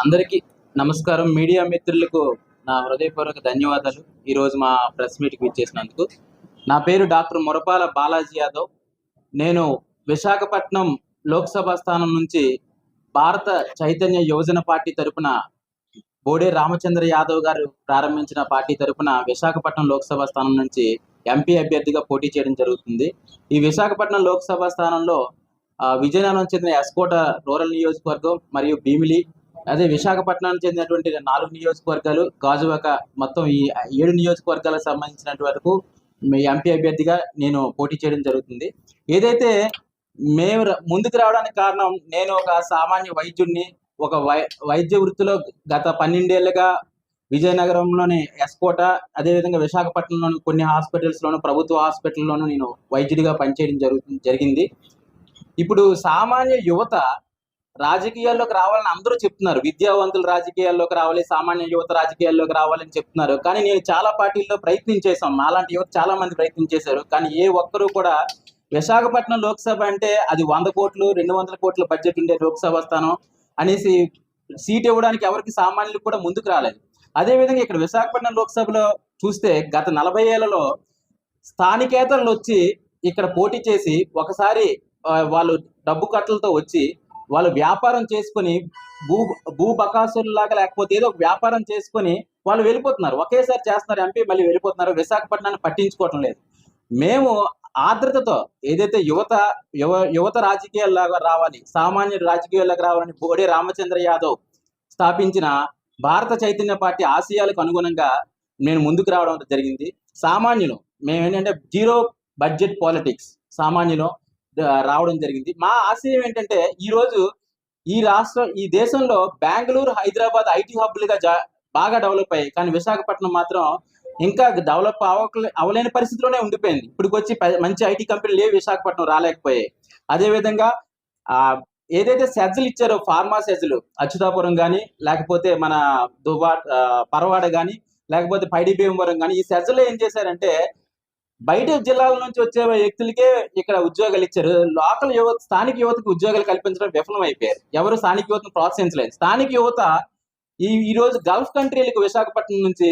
అందరికీ నమస్కారం. మీడియా మిత్రులకు నా హృదయపూర్వక ధన్యవాదాలు. ఈరోజు మా ప్రెస్ మీట్‌కి విచ్చేసినందుకు. నా పేరు డాక్టర్ మురపాల బాలాజీ యాదవ్. నేను విశాఖపట్నం లోక్సభ స్థానం నుంచి భారత చైతన్య యువజన పార్టీ తరపున బోడే రామచంద్ర యాదవ్ గారు ప్రారంభించిన పార్టీ తరపున విశాఖపట్నం లోక్సభ స్థానం నుంచి ఎంపీ అభ్యర్థిగా పోటీ చేయడం జరుగుతుంది. ఈ విశాఖపట్నం లోక్సభ స్థానంలో విజయనగరం చెందిన ఎస్కోట రూరల్ నియోజకవర్గం మరియు భీమిలి, అదే విశాఖపట్నానికి చెందినటువంటి 4 నియోజకవర్గాలు, గాజువాక, మొత్తం ఈ 7 నియోజకవర్గాలకు సంబంధించినంత వరకు మీ ఎంపీ అభ్యర్థిగా నేను పోటీ చేయడం జరుగుతుంది. ఏదైతే మేము ముందుకు రావడానికి కారణం, నేను ఒక సామాన్య వైద్యుడిని. ఒక వైద్య వృత్తిలో గత 12 ఏళ్లుగా విజయనగరంలోని ఎస్కోట, అదేవిధంగా విశాఖపట్నంలోని కొన్ని హాస్పిటల్స్లోను, ప్రభుత్వ హాస్పిటల్లోనూ నేను వైద్యుడిగా పనిచేయడం జరిగింది. ఇప్పుడు సామాన్య యువత రాజకీయాల్లోకి రావాలని అందరూ చెప్తున్నారు. విద్యావంతులు రాజకీయాల్లోకి రావాలి, సామాన్య యువత రాజకీయాల్లోకి రావాలని చెప్తున్నారు. కానీ నేను చాలా పార్టీల్లో ప్రయత్నం చేశాం. అలాంటి యువత చాలా మంది ప్రయత్నం చేశారు. కానీ ఏ ఒక్కరూ కూడా విశాఖపట్నం లోక్సభ అంటే అది 100 కోట్లు 200 కోట్ల బడ్జెట్ ఉండే లోక్సభ స్థానం అనేసి సీట్ ఇవ్వడానికి ఎవరికి సామాన్యులకు కూడా ముందుకు రాలేదు. అదేవిధంగా ఇక్కడ విశాఖపట్నం లోక్సభలో చూస్తే గత 40 ఏళ్లలో స్థానికేతరులు వచ్చి ఇక్కడ పోటీ చేసి ఒకసారి వాళ్ళు డబ్బు కట్టలతో వచ్చి వాళ్ళు వ్యాపారం చేసుకుని భూ బకాసుల్లాగా లేకపోతే ఏదో ఒక వ్యాపారం చేసుకుని వాళ్ళు వెళ్ళిపోతున్నారు. ఒకేసారి చేస్తున్నారు ఎంపీ, మళ్ళీ వెళ్ళిపోతున్నారు. విశాఖపట్నాన్ని పట్టించుకోవటం లేదు. మేము ఆర్ద్రతతో ఏదైతే యువత రాజకీయాల్లాగా రావాలి, సామాన్యుడు రాజకీయాల్లోకి రావాలని బోడే రామచంద్ర యాదవ్ స్థాపించిన భారత చైతన్య పార్టీ ఆశయాలకు అనుగుణంగా నేను ముందుకు రావడం జరిగింది. సామాన్యులు మేము ఏంటంటే జీరో బడ్జెట్ పాలిటిక్స్, సామాన్యులు రావడం జరిగింది. మా ఆశయం ఏంటంటే ఈరోజు ఈ దేశంలో బెంగళూరు, హైదరాబాద్ ఐటీ హబ్లుగా బాగా డెవలప్ అయ్యాయి. కానీ విశాఖపట్నం మాత్రం ఇంకా డెవలప్ అవ్వలేని పరిస్థితిలోనే ఉండిపోయింది. ఇప్పటికొచ్చి మంచి ఐటీ కంపెనీలు లేవు, విశాఖపట్నం రాలేకపోయాయి. అదేవిధంగా ఏదైతే సెజ్లు ఇచ్చారో, ఫార్మా సెజ్లు, అచ్యుతాపురం కానీ, లేకపోతే మన పరవాడ కానీ, లేకపోతే పైడి భీమవరం కానీ, ఈ సెజ్లు ఏం చేశారంటే బయట జిల్లాల నుంచి వచ్చే వ్యక్తులకే ఇక్కడ ఉద్యోగాలు ఇచ్చారు. లోకల్ యువత, స్థానిక యువతకు ఉద్యోగాలు కల్పించడం విఫలం అయిపోయారు. ఎవరు స్థానిక యువతను ప్రోత్సహించలేదు. స్థానిక యువత ఈ రోజు గల్ఫ్ కంట్రీలకు విశాఖపట్నం నుంచి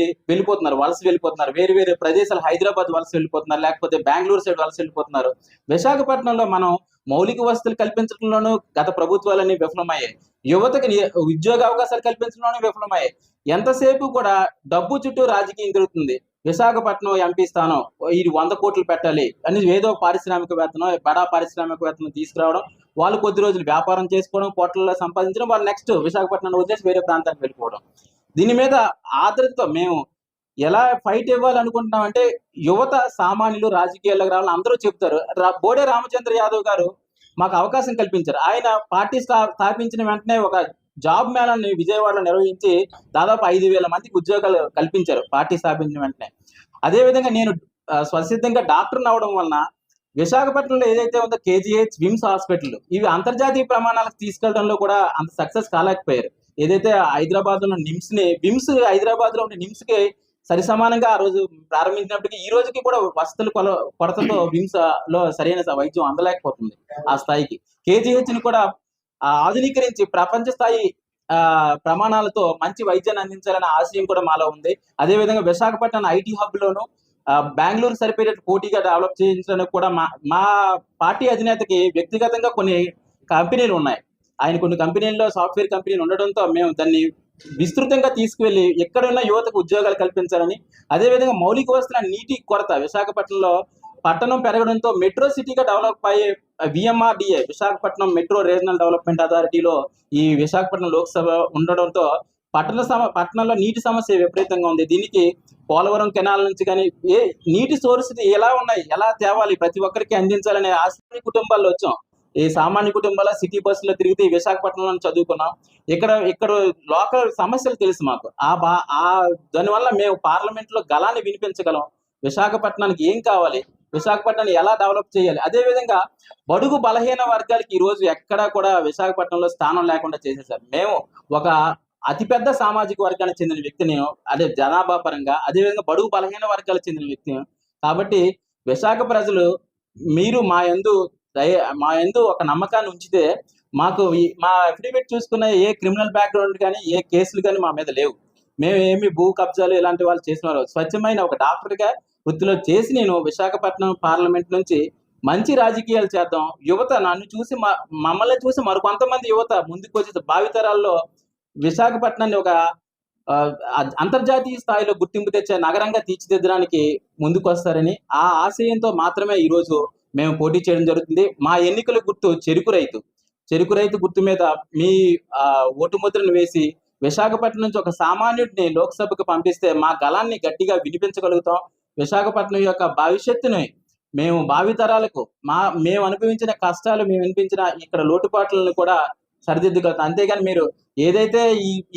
వలస వెళ్ళిపోతున్నారు. వేరు వేరు ప్రదేశాలు, హైదరాబాద్ వలస వెళ్ళిపోతున్నారు, లేకపోతే బెంగళూరు సైడ్ వలస వెళ్ళిపోతున్నారు. విశాఖపట్నంలో మనం మౌలిక వసతులు కల్పించడంలోనూ గత ప్రభుత్వాలన్నీ విఫలమయ్యాయి. యువతకి ఉద్యోగ అవకాశాలు కల్పించడంలోనూ విఫలమయ్యాయి. ఎంతసేపు కూడా డబ్బు చుట్టూ రాజకీయం జరుగుతుంది. విశాఖపట్నం ఎంపీ స్థానం ఇది 100 కోట్లు పెట్టాలి అని ఏదో పారిశ్రామికవేత్తనో, బడా పారిశ్రామికవేత్తను తీసుకురావడం, వాళ్ళు కొద్ది రోజులు వ్యాపారం చేసుకోవడం, కోట్లలో సంపాదించడం, వాళ్ళు నెక్స్ట్ విశాఖపట్నం వదిలేసి వేరే ప్రాంతానికి వెళ్ళిపోవడం. దీని మీద ఆదరణతో మేము ఎలా ఫైట్ ఇవ్వాలనుకుంటున్నామంటే, యువత, సామాన్యులు రాజకీయాల్లోకి రావాలని అందరూ చెప్తారు. బోడే రామచంద్ర యాదవ్ గారు మాకు అవకాశం కల్పించారు. ఆయన పార్టీ స్థాపించిన వెంటనే ఒక జాబ్ మేళాన్ని విజయవాడలో నిర్వహించి దాదాపు 5,000 మందికి ఉద్యోగాలు కల్పించారు పార్టీ స్థాపించిన వెంటనే. అదేవిధంగా నేను స్వసిద్ధంగా డాక్టర్ని అవడం వలన విశాఖపట్నంలో ఏదైతే ఉందో కేజీహెచ్, విమ్స్ హాస్పిటల్, ఇవి అంతర్జాతీయ ప్రమాణాలకు తీసుకెళ్లడంలో కూడా అంత సక్సెస్ కాలేకపోయారు. ఏదైతే హైదరాబాద్ లో విమ్స్ హైదరాబాద్ లో ఉన్న నిమ్స్ కి సరి సమానంగా ఆ రోజు ప్రారంభించినప్పటికీ ఈ రోజుకి కూడా వసతుల కొరతతో విమ్స్ లో సరైన వైద్యం అందలేకపోతుంది. ఆ స్థాయికి కేజీహెచ్ ని కూడా ఆధునీకరించి ప్రపంచ స్థాయి ప్రమాణాలతో మంచి వైద్యాన్ని అందించాలనే ఆశయం కూడా మాలో ఉంది. అదేవిధంగా విశాఖపట్నం ఐటీ హబ్ లోను బెంగళూరు సరిపోయేటట్టు పోటీగా డెవలప్ చేయించడానికి కూడా మా పార్టీ అధినేతకి వ్యక్తిగతంగా కొన్ని కంపెనీలు ఉన్నాయి. ఆయన కొన్ని కంపెనీల్లో సాఫ్ట్వేర్ కంపెనీలు ఉండడంతో మేము దాన్ని విస్తృతంగా తీసుకువెళ్ళి ఎక్కడున్న యువతకు ఉద్యోగాలు కల్పించాలని, అదేవిధంగా మౌలిక వసతుల నీటి కొరత విశాఖపట్నంలో పట్టణం పెరగడంతో మెట్రో సిటీగా డెవలప్ అయ్యే VMRDA, Visakhapatnam metro regional development అథారిటీలో ఈ విశాఖపట్నం లోక్సభ ఉండడంతో పట్టణంలో నీటి సమస్య విపరీతంగా ఉంది. దీనికి పోలవరం కెనాల్ నుంచి కానీ నీటి సోర్స్ ఎలా ఉన్నాయి, ఎలా తేవాలి, ప్రతి ఒక్కరికి అందించాలనే ఆశ కుటుంబాల్లో వచ్చాం. ఈ సామాన్య కుటుంబాల సిటీ బస్సులో తిరిగితే విశాఖపట్నంలో చదువుకున్నాం. ఇక్కడ లోకల్ సమస్యలు తెలుసు మాకు. దానివల్ల మేము పార్లమెంట్ లో గళాన్ని వినిపించగలం. విశాఖపట్నానికి ఏం కావాలి, విశాఖపట్నాన్ని ఎలా డెవలప్ చేయాలి, అదేవిధంగా బడుగు బలహీన వర్గాలకి ఈ రోజు ఎక్కడా కూడా విశాఖపట్నంలో స్థానం లేకుండా చేసేసారు. మేము ఒక అతిపెద్ద సామాజిక వర్గానికి చెందిన వ్యక్తిని, అదే జనాభా పరంగా, అదేవిధంగా బడుగు బలహీన వర్గాలకు చెందిన వ్యక్తిని. కాబట్టి విశాఖ ప్రజలు మీరు మా యందు ఒక నమ్మకాన్ని ఉంచితే మాకు మా అఫిడవిట్ చూసుకున్న ఏ క్రిమినల్ బ్యాక్గ్రౌండ్ కానీ ఏ కేసులు కానీ మా మీద లేవు. మేము ఏమి భూ కబ్జాలు ఇలాంటి వాళ్ళు చేసిన వాళ్ళు స్వచ్ఛమైన ఒక డాక్టర్గా వృత్తిలో చేసి నేను విశాఖపట్నం పార్లమెంట్ నుంచి మంచి రాజకీయాలు చేద్దాం. యువత నన్ను చూసి మమ్మల్ని చూసి మరికొంతమంది యువత ముందుకు వచ్చి భావితరాల్లో విశాఖపట్నాన్ని ఒక అంతర్జాతీయ స్థాయిలో గుర్తింపు తెచ్చే నగరంగా తీర్చిదిద్దడానికి ముందుకు వస్తారని ఆ ఆశయంతో మాత్రమే ఈరోజు మేము పోటీ చేయడం జరుగుతుంది. మా ఎన్నికల గుర్తు చెరుకు రైతు గుర్తు మీద మీ ఓటు ముద్రను వేసి విశాఖపట్నం నుంచి ఒక సామాన్యుడిని లోక్సభకు పంపిస్తే మా గళాన్ని గట్టిగా వినిపించగలుగుతాం. విశాఖపట్నం యొక్క భవిష్యత్తుని మేము భావితరాలకు మేము అనుభవించిన కష్టాలు, మేము అనిపించిన ఇక్కడ లోటుపాట్లను కూడా సరిదిద్దుగలుగుతాం. అంతేగాని మీరు ఏదైతే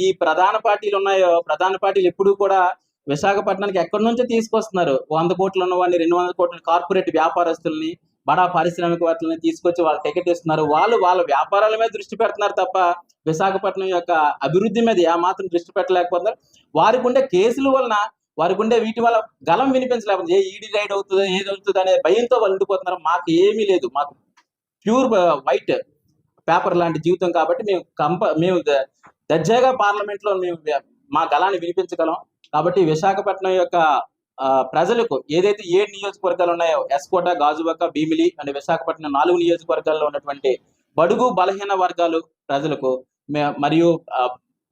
ఈ ప్రధాన పార్టీలు ఉన్నాయో, ప్రధాన పార్టీలు ఎప్పుడూ కూడా విశాఖపట్నానికి ఎక్కడి నుంచో తీసుకొస్తున్నారు. 100 కోట్లు ఉన్నవాడిని, 200 కోట్ల కార్పొరేట్ వ్యాపారస్తుల్ని, బడా పారిశ్రామికవేత్తలని తీసుకొచ్చి వాళ్ళు టికెట్ ఇస్తున్నారు. వాళ్ళు వాళ్ళ వ్యాపారాల మీద దృష్టి పెడుతున్నారు తప్ప విశాఖపట్నం యొక్క అభివృద్ధి మీద ఏమాత్రం దృష్టి పెట్టలేకపోతున్నారు. వారికి ఉండే కేసుల వలన, వారికి ఉండే వీటి వల్ల గలం వినిపించలేకపోతుంది. ఈడీ రైడ్ అవుతుందో ఏది అవుతుంది అనే భయంతో వాళ్ళు ఉండిపోతున్నారు. మాకు ఏమీ లేదు, మాకు ప్యూర్ వైట్ పేపర్ లాంటి జీవితం కాబట్టి మేము దర్జాగా పార్లమెంట్ లో మేము మా గళాన్ని వినిపించగలం. కాబట్టి విశాఖపట్నం యొక్క ప్రజలకు ఏదైతే 7 నియోజకవర్గాలు ఉన్నాయో, ఎస్కోట, గాజువాక, భీమిలి అండ్ విశాఖపట్నం 4 నియోజకవర్గాల్లో ఉన్నటువంటి బడుగు బలహీన వర్గాలు ప్రజలకు మరియు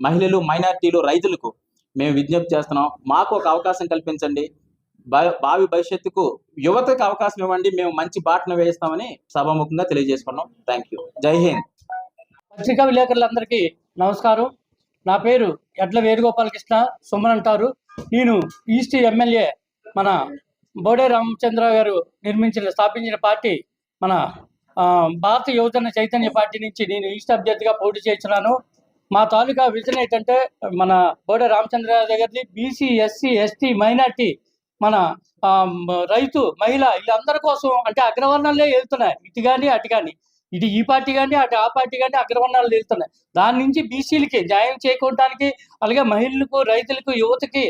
మహిళలు, మైనారిటీలు, రైతులకు మేము విజ్ఞప్తి చేస్తున్నాం. మాకు ఒక అవకాశం కల్పించండి. భావి భవిష్యత్తుకు యువతకు అవకాశం ఇవ్వండి. మేము మంచి బాటను వేస్తామని సభాముఖంగా తెలియజేసుకున్నాం. Thank you. జై హింద్. పత్రికా విలేకరులందరికీ నమస్కారం. నా పేరు ఎడ్ల వేణుగోపాలకృష్ణ, సుమన్ అంటారు. నేను ఈస్ట్ ఎమ్మెల్యే మన బోడే రామచంద్ర గారు స్థాపించిన పార్టీ మన భారత యువజన చైతన్య పార్టీ నుంచి నేను ఈస్ట్ అభ్యర్థిగా పోటీ చేస్తున్నాను. మా తాలూకా విజన్ ఏంటంటే మన బోడే రామచంద్ర గారిని బీసీ, ఎస్సీ, ఎస్టీ, మైనార్టీ, మన రైతు, మహిళ వీళ్ళందరి కోసం, అంటే అగ్రవర్ణాలే వెళ్తున్నాయి, ఇటు కానీ అటు కానీ, ఇటు ఈ పార్టీ కానీ అటు ఆ పార్టీ కానీ అగ్రవర్ణాలు వెళ్తున్నాయి. దాని నుంచి బీసీలకి న్యాయం చేకూరడానికి, అలాగే మహిళలకు, రైతులకు, యువతకి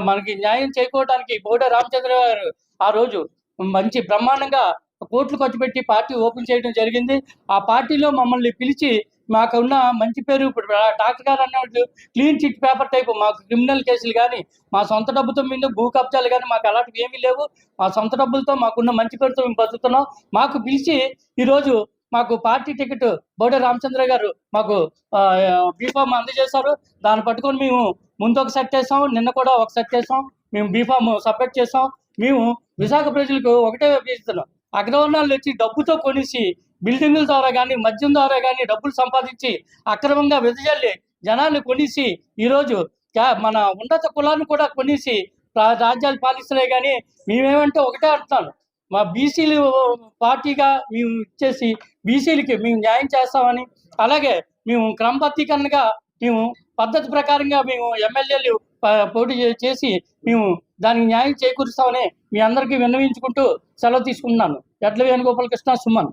మనకి న్యాయం చేకూరడానికి బోడే రామచంద్ర గారు ఆ రోజు మంచి బ్రహ్మాండంగా కోట్లు ఖర్చు పెట్టి పార్టీ ఓపెన్ చేయడం జరిగింది. ఆ పార్టీలో మమ్మల్ని పిలిచి మాకున్న మంచి పేరు, ఇప్పుడు డాక్టర్ గారు అన్నట్టు క్లీన్ చిట్ పేపర్ టైపు, మాకు క్రిమినల్ కేసులు కానీ, మా సొంత డబ్బుతో మీద భూ కబ్జాలు కానీ మాకు అలాంటివి ఏమీ లేవు. మా సొంత డబ్బులతో మాకున్న మంచి పేరుతో మేము బతుకుతున్నాం. మాకు పిలిచి ఈరోజు మాకు పార్టీ టికెట్ బోడే రామచంద్ర గారు మాకు బీఫామ్ అందజేశారు. దాన్ని పట్టుకొని మేము ముందు ఒక సెట్ చేసాం, నిన్న కూడా ఒక సెట్ చేసాం. మేము బీఫామ్ సబ్మిట్ చేసాం. మేము విశాఖ ప్రజలకు ఒకటే వేపిస్తున్నాం, అగ్రవర్ణాలు వచ్చి డబ్బుతో కొనేసి బిల్డింగుల ద్వారా కానీ, మద్యం ద్వారా కానీ డబ్బులు సంపాదించి అక్రమంగా వెదజల్లి జనాన్ని కొనేసి ఈరోజు మన ఉన్నత కులాన్ని కూడా కొనేసి రాజ్యాలు పాలిస్తున్నాయి. కానీ మేమేమంటే ఒకటే అంటున్నాను, మా బీసీలు పార్టీగా మేము ఇచ్చేసి బీసీలకి మేము న్యాయం చేస్తామని, అలాగే మేము క్రమబద్ధీకరణగా మేము పద్ధతి ప్రకారంగా మేము ఎమ్మెల్యేలు పోటీ చేసి మేము దానికి న్యాయం చేకూరుస్తామని మీ అందరికీ విన్నవించుకుంటూ సెలవు తీసుకుంటున్నాను. ఎడ్ల వేణుగోపాలకృష్ణ, సుమన్.